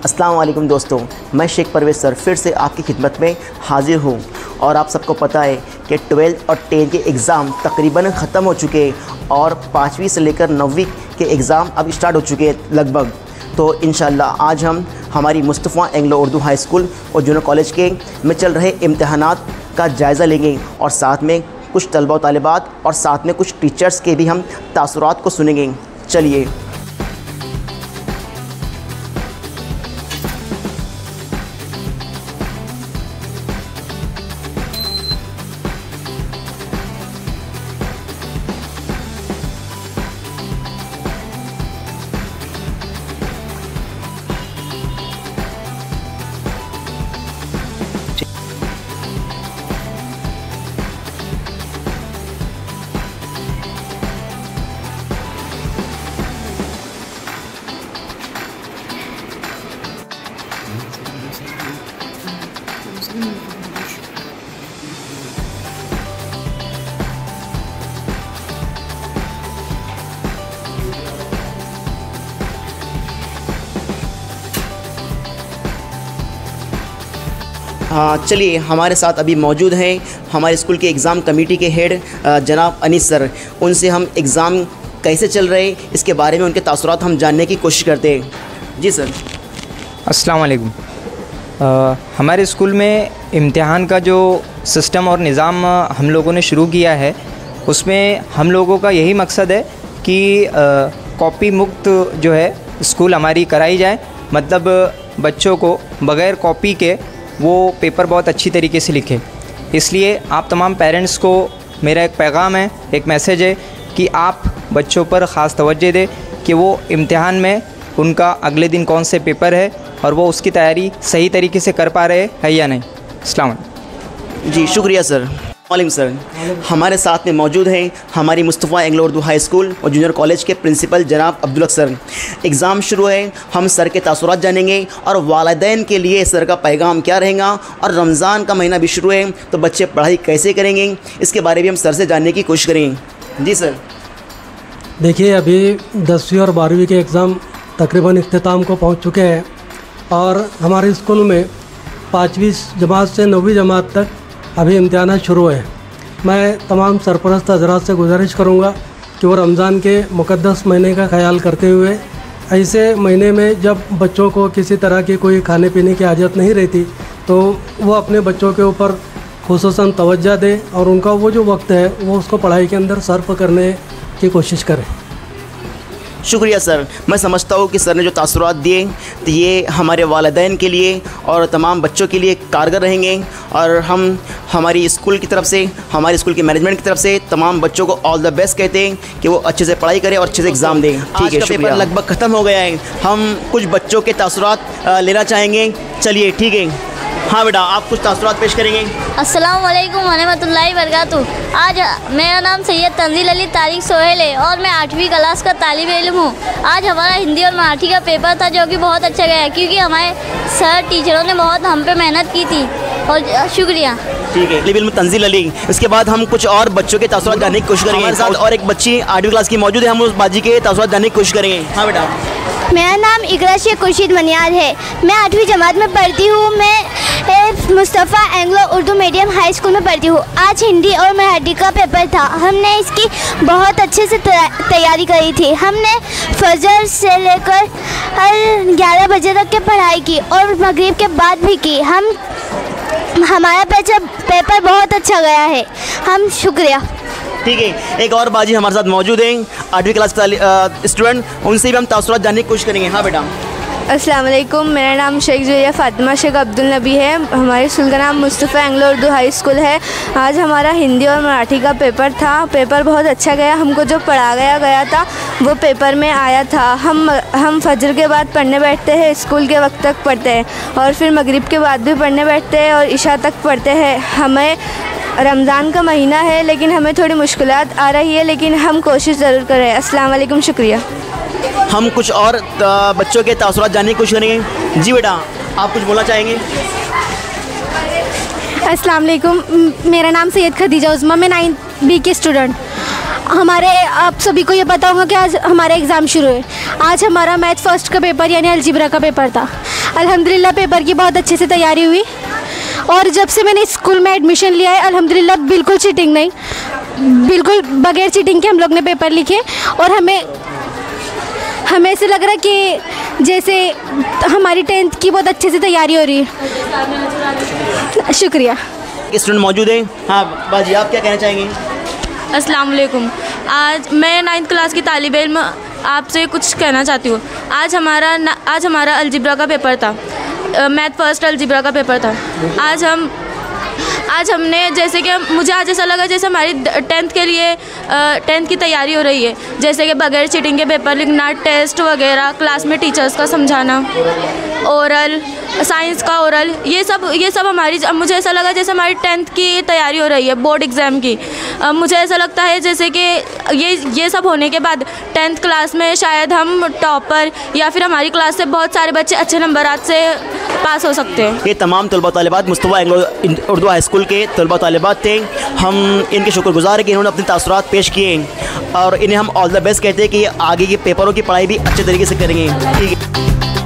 अस्सलाम वालेकुम दोस्तों, मैं शेख परवेज़ सर फिर से आपकी खिदमत में हाज़िर हूँ। और आप सबको पता है कि 12th और 10th के एग्ज़ाम तकरीबन ख़त्म हो चुके हैं और 5वीं से लेकर 9वीं के एग्ज़ाम अब स्टार्ट हो चुके हैं लगभग। तो इंशाल्लाह आज हम हमारी Mustafa Anglo Urdu high school और जूनियर कॉलेज के में चल रहे इम्तहानात का जायज़ा लेंगे और साथ में कुछ तलबा व तालिबात और साथ में कुछ टीचर्स के भी हम तासुरात को सुनेंगे। चलिए। चलिए, हमारे साथ अभी मौजूद हैं हमारे स्कूल के एग्ज़ाम कमेटी के हेड जनाब अनीस सर। उनसे हम एग्ज़ाम कैसे चल रहे हैं इसके बारे में उनके तासुरात हम जानने की कोशिश करते हैं। जी सर। अस्सलाम वालेकुम। हमारे स्कूल में इम्तिहान का जो सिस्टम और निज़ाम हम लोगों ने शुरू किया है, उसमें हम लोगों का यही मकसद है कि कॉपी मुक्त जो है स्कूल हमारी कराई जाए। मतलब बच्चों को बग़ैर कॉपी के वो पेपर बहुत अच्छी तरीके से लिखे। इसलिए आप तमाम पेरेंट्स को मेरा एक पैगाम है, एक मैसेज है कि आप बच्चों पर ख़ास तवज्जो दें कि वो इम्तिहान में उनका अगले दिन कौन से पेपर है और वो उसकी तैयारी सही तरीके से कर पा रहे हैं या नहीं। अस्सलाम वालेकुम। जी शुक्रिया सर। वालेकुम सर। हमारे साथ में मौजूद हैं हमारी Mustafa Anglo Urdu high school और जूनियर कॉलेज के प्रिंसिपल जनाब अब्दुल हक सर। एग्ज़ाम शुरू है, हम सर के तासुरात जानेंगे और वालिदैन के लिए सर का पैगाम क्या रहेगा, और रमज़ान का महीना भी शुरू है तो बच्चे पढ़ाई कैसे करेंगे इसके बारे में हम सर से जानने की कोशिश करेंगे। जी सर। देखिए, अभी 10वीं और 12वीं के एग्ज़ाम तकरीबन इख्तिताम को पहुँच चुके हैं और हमारे स्कूल में 5वीं जमात से 9वीं जमात तक अभी इम्तिहान शुरू है। मैं तमाम सरपरस्त हज़रात से गुजारिश करूँगा कि वो रमज़ान के मुक़द्दस महीने का ख्याल करते हुए ऐसे महीने में जब बच्चों को किसी तरह की कोई खाने पीने की आदत नहीं रहती तो वो अपने बच्चों के ऊपर खुसूसन तवज्जो दें और उनका वो जो वक्त है वो उसको पढ़ाई के अंदर सर्फ करने की कोशिश करें। शुक्रिया सर। मैं समझता हूँ कि सर ने जो तासुरात दिए तो ये हमारे वालिदैन के लिए और तमाम बच्चों के लिए कारगर रहेंगे और हम हमारी स्कूल की तरफ से, हमारे स्कूल की मैनेजमेंट की तरफ से तमाम बच्चों को ऑल द बेस्ट कहते हैं कि वो अच्छे से पढ़ाई करें और अच्छे से एग्ज़ाम दें। ठीक है, पेपर लगभग ख़त्म हो गया है, हम कुछ बच्चों के तासुरात लेना चाहेंगे। चलिए ठीक है। हाँ बेटा, आप कुछ तासुरात पेश करेंगे। अस्सलाम वालेकुम वरहमतुल्लाहि वबरकातुहू। आज मेरा नाम सैयद तंजील अली तारिक सोहेल है और मैं 8वीं क्लास का तालिब इल्म हूँ। आज हमारा हिंदी और मराठी का पेपर था जो कि बहुत अच्छा गया क्योंकि हमारे सर टीचरों ने बहुत हम पे मेहनत की थी और शुक्रिया। ठीक है, तालिब इल्म तंजील अली। इसके बाद हम कुछ और बच्चों के तासुरात जानने की कोशिश करेंगे। हमारे साथ और एक बच्ची 8वीं क्लास की मौजूद है, हम उस बाजी के तासुरात जानने की कोशिश करेंगे। हाँ बेटा। मेरा नाम इकरा शेख खुर्शीद मनियार है। मैं 8वीं जमात में पढ़ती हूँ। मैं Mustafa Anglo Urdu medium high school में पढ़ती हूँ। आज हिंदी और मराठी का पेपर था। हमने इसकी बहुत अच्छे से तैयारी करी थी। हमने फजर से लेकर 11 बजे तक की पढ़ाई की और मगरिब के बाद भी की। हमारा पेपर बहुत अच्छा गया है। हम शुक्रिया। ठीक है, एक और बाजी हमारे साथ मौजूद हैं 8वीं क्लास का स्टूडेंट, उनसे भी हम तासुरात जानने की कोशिश करेंगे। हाँ बेटा। अस्सलाम वालेकुम। मेरा नाम शेख जुलिया फ़ातिमा शेख अब्दुल नबी है। हमारे स्कूल का नाम Mustafa Anglo Urdu high school है। आज हमारा हिंदी और मराठी का पेपर था। पेपर बहुत अच्छा गया। हमको जो पढ़ाया गया था वो पेपर में आया था। हम फजर के बाद पढ़ने बैठते हैं, स्कूल के वक्त तक पढ़ते हैं और फिर मगरिब के बाद भी पढ़ने बैठते हैं और इशा तक पढ़ते हैं। हमें रमज़ान का महीना है लेकिन हमें थोड़ी मुश्किलात आ रही है, लेकिन हम कोशिश ज़रूर कर रहे हैं। अस्सलाम वालेकुम, शुक्रिया। हम कुछ और बच्चों के तासुरात जानने की कोशिश करेंगे। जी बेटा, आप कुछ बोलना चाहेंगे? अस्सलाम वालेकुम। मेरा नाम सैयद खदीजा उज़्मा, मैं 9th B की स्टूडेंट। हमारे आप सभी को ये पता होगा कि आज हमारे एग्ज़ाम शुरू है। आज हमारा मैथ फर्स्ट का पेपर यानी अलजेब्रा का पेपर था। अल्हम्दुलिल्लाह पेपर की बहुत अच्छे से तैयारी हुई और जब से मैंने स्कूल में एडमिशन लिया है अल्हम्दुलिल्लाह बिल्कुल चीटिंग नहीं, बिल्कुल बगैर चीटिंग के हम लोग ने पेपर लिखे और हमें ऐसे लग रहा है कि जैसे हमारी 10th की बहुत अच्छे से तैयारी हो रही है। शुक्रिया। स्टूडेंट मौजूद हैं। हाँ बाजी, आप क्या कहना चाहेंगे? अस्सलाम वालेकुम। आज मैं 9th क्लास की तालिब इल्म आपसे कुछ कहना चाहती हूँ। आज हमारा अलजेब्रा का पेपर था, मैथ फर्स्ट अलजेब्रा का पेपर था। आज हमने जैसे कि मुझे आज ऐसा लगा जैसे हमारी 10th के लिए 10th की तैयारी हो रही है, जैसे कि बगैर चीटिंग के पेपर लिखना, टेस्ट वगैरह, क्लास में टीचर्स का समझाना, ओरल, साइंस का ओरल, ये सब हमारी, मुझे ऐसा लगा जैसे हमारी 10th की तैयारी हो रही है बोर्ड एग्ज़ाम की। मुझे ऐसा लगता है जैसे कि ये सब होने के बाद 10th क्लास में शायद हम टॉपर या फिर हमारी क्लास से बहुत सारे बच्चे अच्छे नंबरात से पास हो सकते हैं। ये तमाम तलबा तालिबात Mustafa Anglo Urdu high school के तलबा तालिबात थे। हम इनके शुक्रगुजार हैं कि इन्होंने अपने तासुरात पेश किए और इन्हें हम ऑल द बेस्ट कहते हैं कि आगे के पेपरों की पढ़ाई भी अच्छे तरीके से करेंगे। ठीक है।